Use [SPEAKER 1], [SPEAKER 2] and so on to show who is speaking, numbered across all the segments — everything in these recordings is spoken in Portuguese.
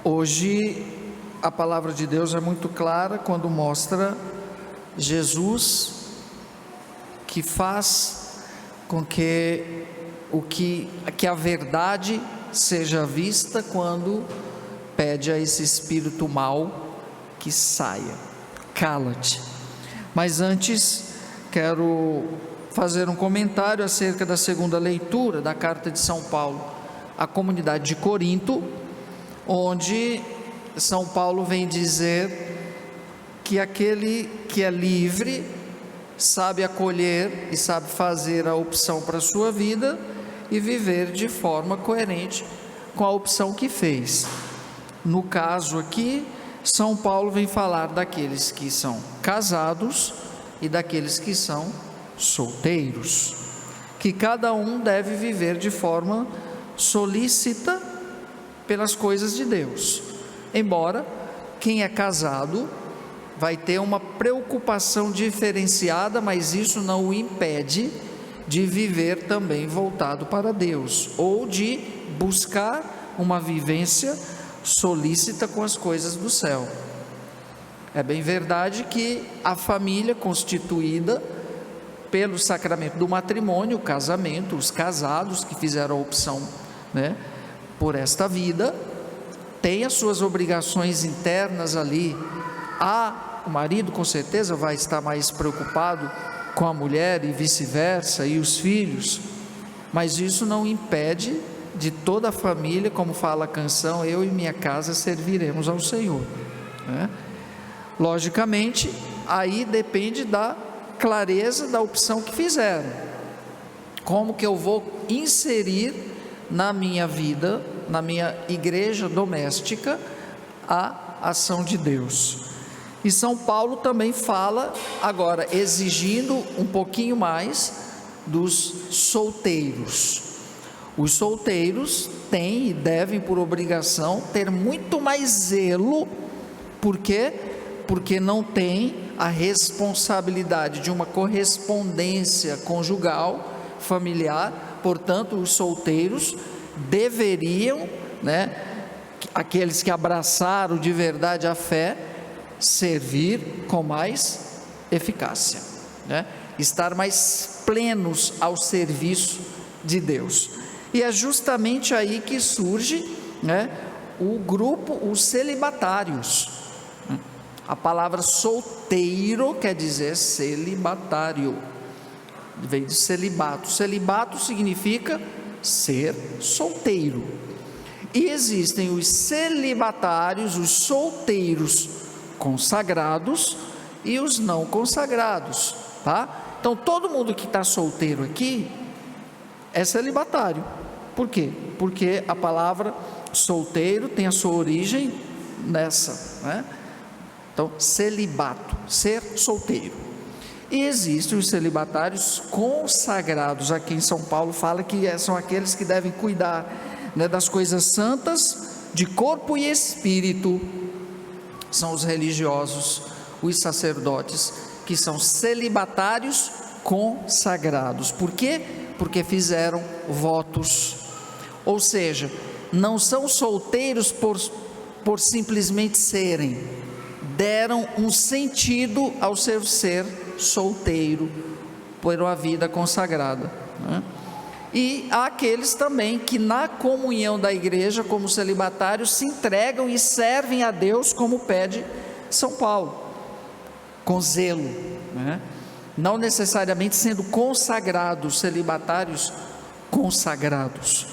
[SPEAKER 1] Hoje a palavra de Deus é muito clara quando mostra Jesus que faz com que a verdade seja vista quando pede a esse espírito mau que saia. Cala-te. Mas antes quero fazer um comentário acerca da segunda leitura da carta de São Paulo à comunidade de Corinto, onde São Paulo vem dizer que aquele que é livre sabe acolher e sabe fazer a opção para a sua vida e viver de forma coerente com a opção que fez. No caso aqui, São Paulo vem falar daqueles que são casados e daqueles que são solteiros, que cada um deve viver de forma solícita pelas coisas de Deus, embora quem é casado vai ter uma preocupação diferenciada, mas isso não o impede de viver também voltado para Deus, ou de buscar uma vivência solícita com as coisas do céu. É bem verdade que a família constituída pelo sacramento do matrimônio, o casamento, os casados que fizeram a opção, por esta vida, tem as suas obrigações internas ali. O marido com certeza vai estar mais preocupado com a mulher e vice-versa, e os filhos, mas isso não impede de toda a família, como fala a canção, eu e minha casa serviremos ao Senhor, Logicamente, aí depende da clareza da opção que fizeram. Como que eu vou inserir na minha vida, na minha igreja doméstica, a ação de Deus? E São Paulo também fala, agora exigindo um pouquinho mais dos solteiros. Os solteiros têm e devem, por obrigação, ter muito mais zelo. Por quê? Porque não tem a responsabilidade de uma correspondência conjugal, familiar. Portanto, os solteiros deveriam, aqueles que abraçaram de verdade a fé, servir com mais eficácia, estar mais plenos ao serviço de Deus. E é justamente aí que surge, o grupo, os celibatários. A palavra solteiro quer dizer celibatário, vem de celibato. Celibato significa ser solteiro. E existem os celibatários, os solteiros consagrados e os não consagrados, tá? Então todo mundo que está solteiro aqui é celibatário. Por quê? Porque a palavra solteiro tem a sua origem nessa, Então, celibato, ser solteiro. E existem os celibatários consagrados. Aqui em São Paulo fala que são aqueles que devem cuidar, das coisas santas de corpo e espírito. São os religiosos, os sacerdotes, que são celibatários consagrados. Por quê? Porque fizeram votos. Ou seja, não são solteiros por simplesmente serem, deram um sentido ao seu ser solteiro por uma vida consagrada, E há aqueles também que na comunhão da igreja, como celibatários, se entregam e servem a Deus, como pede São Paulo, com zelo, não necessariamente sendo consagrados, celibatários consagrados.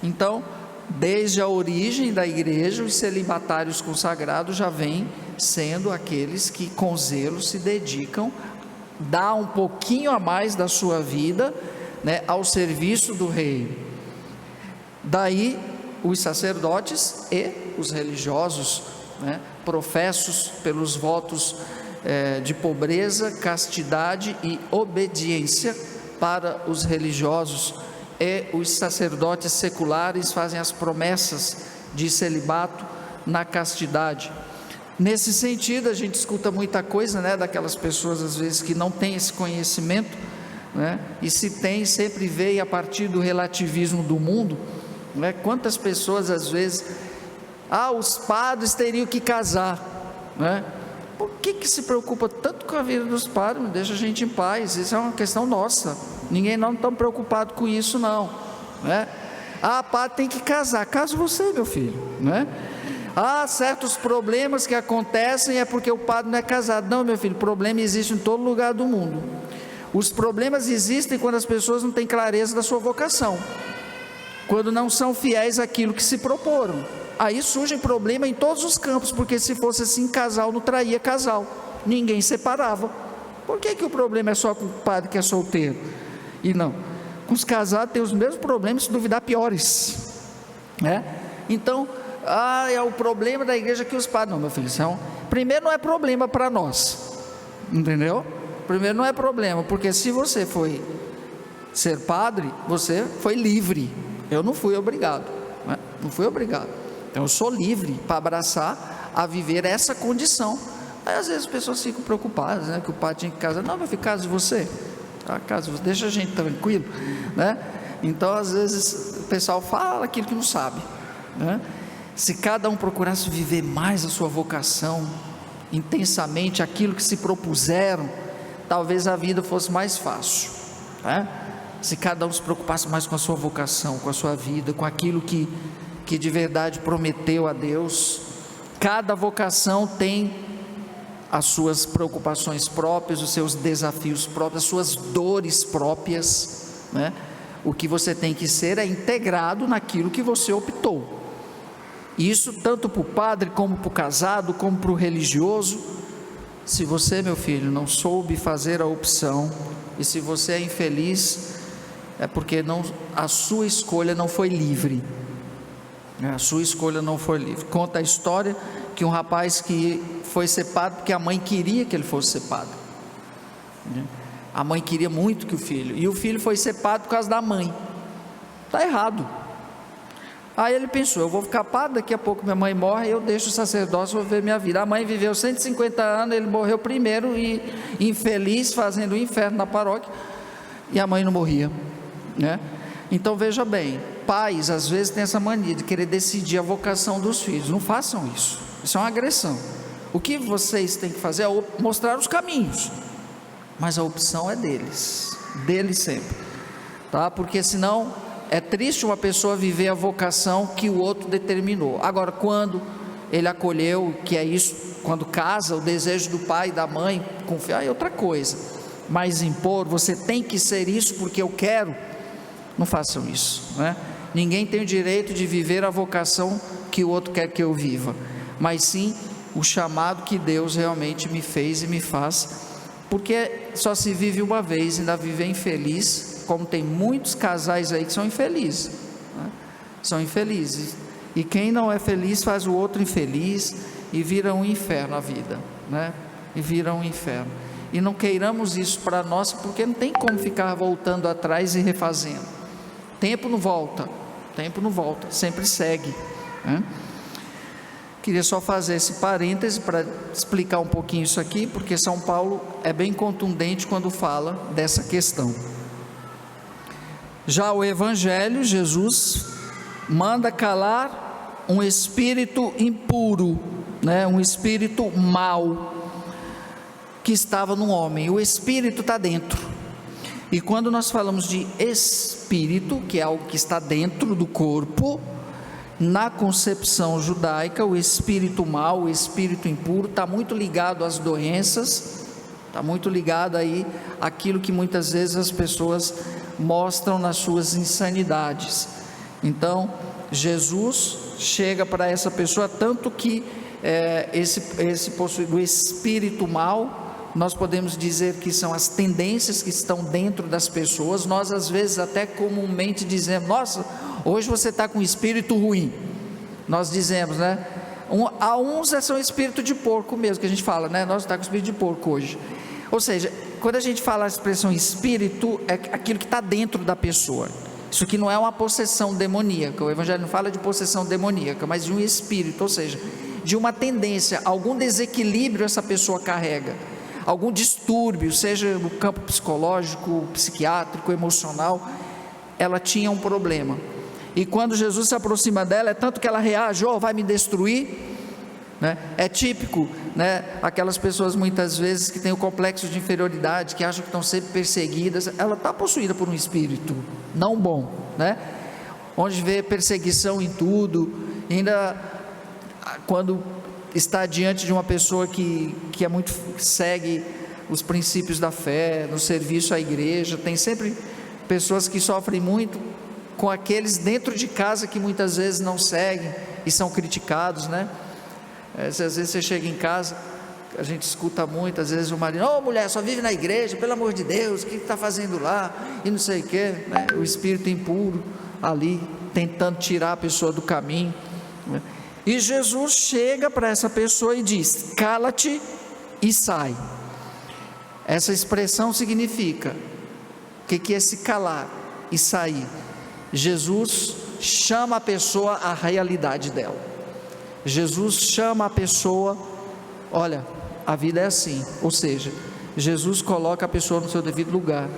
[SPEAKER 1] Então, desde a origem da igreja, os celibatários consagrados já vêm sendo aqueles que com zelo se dedicam, dá um pouquinho a mais da sua vida, ao serviço do rei. Daí os sacerdotes e os religiosos, professos pelos votos de pobreza, castidade e obediência para os religiosos, e os sacerdotes seculares fazem as promessas de celibato na castidade. Nesse sentido, a gente escuta muita coisa, daquelas pessoas às vezes que não têm esse conhecimento, e se tem, sempre veio a partir do relativismo do mundo, Quantas pessoas às vezes os padres teriam que casar, né? Por que se preocupa tanto com a vida dos padres? Deixa a gente em paz, isso é uma questão nossa, ninguém não está preocupado com isso não, né? Padre tem que casar, casa você, meu filho, né? Certos problemas que acontecem é porque o padre não é casado. Não, meu filho, problema existe em todo lugar do mundo. Os problemas existem quando as pessoas não têm clareza da sua vocação, quando não são fiéis àquilo que se proporam. Aí surge problema em todos os campos, porque se fosse assim, casal não traía casal, ninguém separava. Por que o problema é só com o padre que é solteiro? E não, com os casados tem os mesmos problemas, se duvidar piores, né? Então, é o problema da igreja que os padres... Não, meu filho, primeiro não é problema para nós, entendeu? Primeiro não é problema, porque se você foi ser padre, você foi livre. Eu não fui obrigado, né? Não fui obrigado. Então eu sou livre para abraçar a viver essa condição. Aí às vezes as pessoas ficam preocupadas, né? Que o padre tinha que casar. Não, meu filho, case você, deixa a gente tranquilo, né? Então às vezes o pessoal fala aquilo que não sabe, né? Se cada um procurasse viver mais a sua vocação, intensamente aquilo que se propuseram, talvez a vida fosse mais fácil, né? Se cada um se preocupasse mais com a sua vocação, com a sua vida, com aquilo que de verdade prometeu a Deus. Cada vocação tem as suas preocupações próprias, os seus desafios próprios, as suas dores próprias, né? O que você tem que ser é integrado naquilo que você optou. Isso tanto para o padre, como para o casado, como para o religioso. Se você, meu filho, não soube fazer a opção, e se você é infeliz, é porque a sua escolha não foi livre. A sua escolha não foi livre. Conta a história que um rapaz que foi ser padre porque a mãe queria que ele fosse ser padre. A mãe queria muito que o filho, e o filho foi ser padre por causa da mãe. Está errado. Aí ele pensou: eu vou ficar padre, daqui a pouco minha mãe morre, eu deixo o sacerdócio, vou viver minha vida. A mãe viveu 150 anos, ele morreu primeiro, e infeliz, fazendo o inferno na paróquia, e a mãe não morria, né? Então veja bem, pais às vezes têm essa mania de querer decidir a vocação dos filhos. Não façam isso, isso é uma agressão. O que vocês têm que fazer é mostrar os caminhos, mas a opção é deles sempre, tá? Porque senão é triste uma pessoa viver a vocação que o outro determinou. Agora, quando ele acolheu, que é isso, quando casa, o desejo do pai e da mãe, confiar é outra coisa. Mas impor, você tem que ser isso porque eu quero, não façam isso, né? Ninguém tem o direito de viver a vocação que o outro quer que eu viva, mas sim o chamado que Deus realmente me fez e me faz, porque só se vive uma vez, ainda viver infeliz, como tem muitos casais aí que são infelizes, né? São infelizes, e quem não é feliz faz o outro infeliz, e vira um inferno a vida, né? E vira um inferno, e não queiramos isso para nós, porque não tem como ficar voltando atrás e refazendo. Tempo não volta, sempre segue, né? Queria só fazer esse parêntese para explicar um pouquinho isso aqui, porque São Paulo é bem contundente quando fala dessa questão. Já o Evangelho, Jesus manda calar um espírito impuro, né? Um espírito mau que estava no homem. O espírito está dentro, e quando nós falamos de espírito, que é algo que está dentro do corpo, na concepção judaica, o espírito mau, o espírito impuro, está muito ligado às doenças, está muito ligado aí àquilo que muitas vezes as pessoas mostram nas suas insanidades. Então Jesus chega para essa pessoa, tanto que esse possuído do espírito mau, nós podemos dizer que são as tendências que estão dentro das pessoas. Nós às vezes até comumente dizemos: nossa, hoje você está com espírito ruim. Nós dizemos, né? A uns é só espírito de porco mesmo, que a gente fala, né? Nós está com espírito de porco hoje. Ou seja, quando a gente fala a expressão espírito, é aquilo que está dentro da pessoa. Isso aqui não é uma possessão demoníaca, o Evangelho não fala de possessão demoníaca, mas de um espírito, ou seja, de uma tendência, algum desequilíbrio essa pessoa carrega, algum distúrbio, seja no campo psicológico, psiquiátrico, emocional, ela tinha um problema. e quando Jesus se aproxima dela, é tanto que ela reage: oh, vai me destruir, né? É típico, né? Aquelas pessoas muitas vezes que têm o complexo de inferioridade, que acham que estão sempre perseguidas, ela está possuída por um espírito não bom, né? Onde vê perseguição em tudo, ainda quando está diante de uma pessoa que é muito, segue os princípios da fé, no serviço à igreja, tem sempre pessoas que sofrem muito com aqueles dentro de casa que muitas vezes não seguem e são criticados, né? Às vezes você chega em casa, a gente escuta muito, às vezes o marido: ô mulher, só vive na igreja, pelo amor de Deus, o que está fazendo lá? E não sei o que, né? O espírito impuro ali, tentando tirar a pessoa do caminho, né? E Jesus chega para essa pessoa e diz: cala-te e sai. Essa expressão significa, o que é se calar e sair? Jesus chama a pessoa à realidade dela. Jesus chama a pessoa: olha, a vida é assim. Ou seja, Jesus coloca a pessoa no seu devido lugar,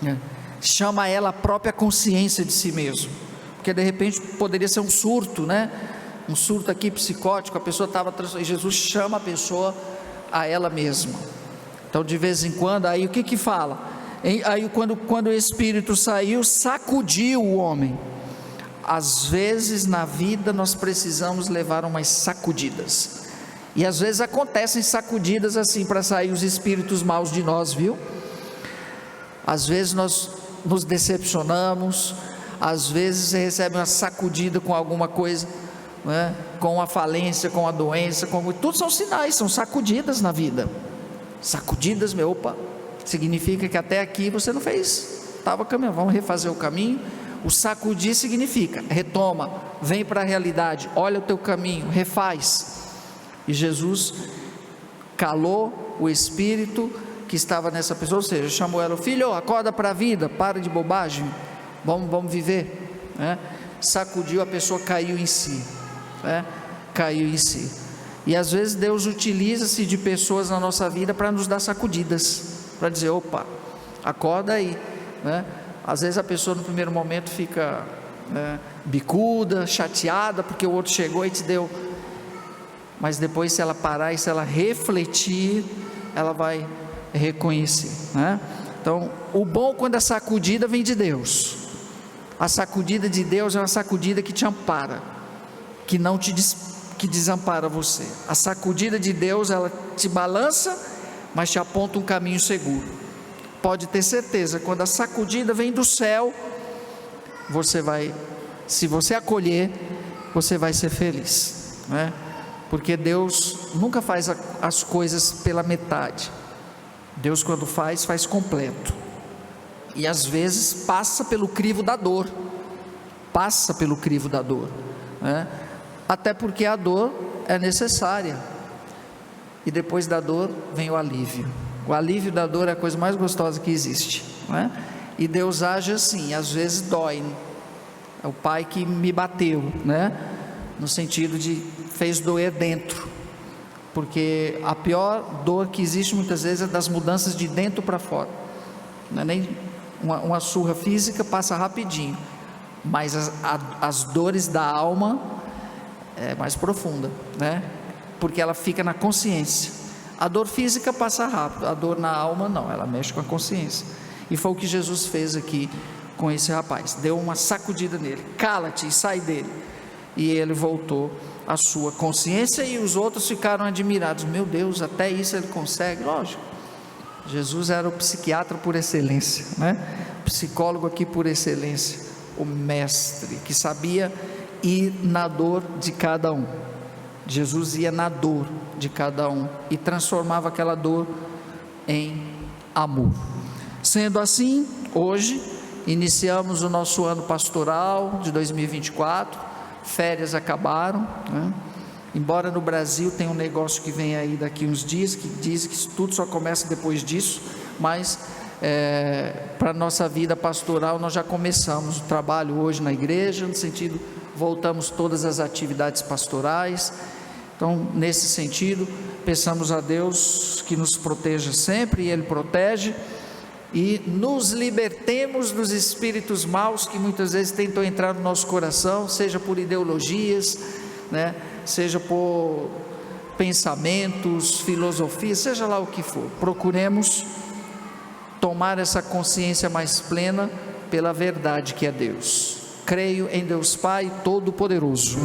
[SPEAKER 1] né? Chama ela a própria consciência de si mesmo, porque de repente poderia ser um surto, né? Um surto aqui psicótico, a pessoa estava transformada. Jesus chama a pessoa a ela mesma. Então de vez em quando, aí o que fala? Aí quando o espírito saiu, sacudiu o homem. Às vezes na vida nós precisamos levar umas sacudidas, e às vezes acontecem sacudidas assim para sair os espíritos maus de nós, viu? Às vezes nós nos decepcionamos, às vezes você recebe uma sacudida com alguma coisa, né? Com a falência, com a doença, tudo são sinais, são sacudidas na vida. Sacudidas, opa, significa que até aqui você não fez, estava caminhando, vamos refazer o caminho. O sacudir significa: retoma, vem para a realidade, olha o teu caminho, refaz. E Jesus calou o espírito que estava nessa pessoa, ou seja, chamou ela: filho, acorda para a vida, para de bobagem, vamos viver, né? Sacudiu, a pessoa caiu em si, né? Caiu em si. E às vezes Deus utiliza-se de pessoas na nossa vida para nos dar sacudidas, para dizer: opa, acorda aí, né? Às vezes a pessoa no primeiro momento fica, né, bicuda, chateada, porque o outro chegou e te deu, mas depois, se ela parar e se ela refletir, ela vai reconhecer, né? Então, o bom, quando a sacudida vem de Deus, a sacudida de Deus é uma sacudida que te ampara, que não te que desampara você. A sacudida de Deus, ela te balança, mas te aponta um caminho seguro. Pode ter certeza, quando a sacudida vem do céu, você vai, se você acolher, você vai ser feliz, né? Porque Deus nunca faz as coisas pela metade. Deus, quando faz completo. E às vezes passa pelo crivo da dor, né? Até porque a dor é necessária, e depois da dor vem o alívio. O alívio da dor é a coisa mais gostosa que existe, né? E Deus age assim, às vezes dói. É o pai que me bateu, né? No sentido de fez doer dentro, porque a pior dor que existe muitas vezes é das mudanças de dentro para fora. Não é nem uma surra física, passa rapidinho, mas as dores da alma é mais profunda, né? Porque ela fica na consciência. A dor física passa rápido, a dor na alma não, ela mexe com a consciência. E foi o que Jesus fez aqui com esse rapaz, deu uma sacudida nele: cala-te e sai dele. E ele voltou à sua consciência, e os outros ficaram admirados: meu Deus, até isso ele consegue. Lógico, Jesus era o psiquiatra por excelência, né? Psicólogo aqui por excelência, o mestre que sabia ir na dor de cada um. Jesus ia na dor de cada um e transformava aquela dor em amor. Sendo assim, hoje iniciamos o nosso ano pastoral de 2024, férias acabaram, né? Embora no Brasil tenha um negócio que vem aí daqui uns dias, que diz que tudo só começa depois disso, mas para a nossa vida pastoral nós já começamos o trabalho hoje na igreja, no sentido, voltamos todas as atividades pastorais. Então, nesse sentido, peçamos a Deus que nos proteja sempre, e Ele protege, e nos libertemos dos espíritos maus que muitas vezes tentam entrar no nosso coração, seja por ideologias, né? Seja por pensamentos, filosofias, seja lá o que for. Procuremos tomar essa consciência mais plena pela verdade que é Deus. Creio em Deus Pai Todo-Poderoso,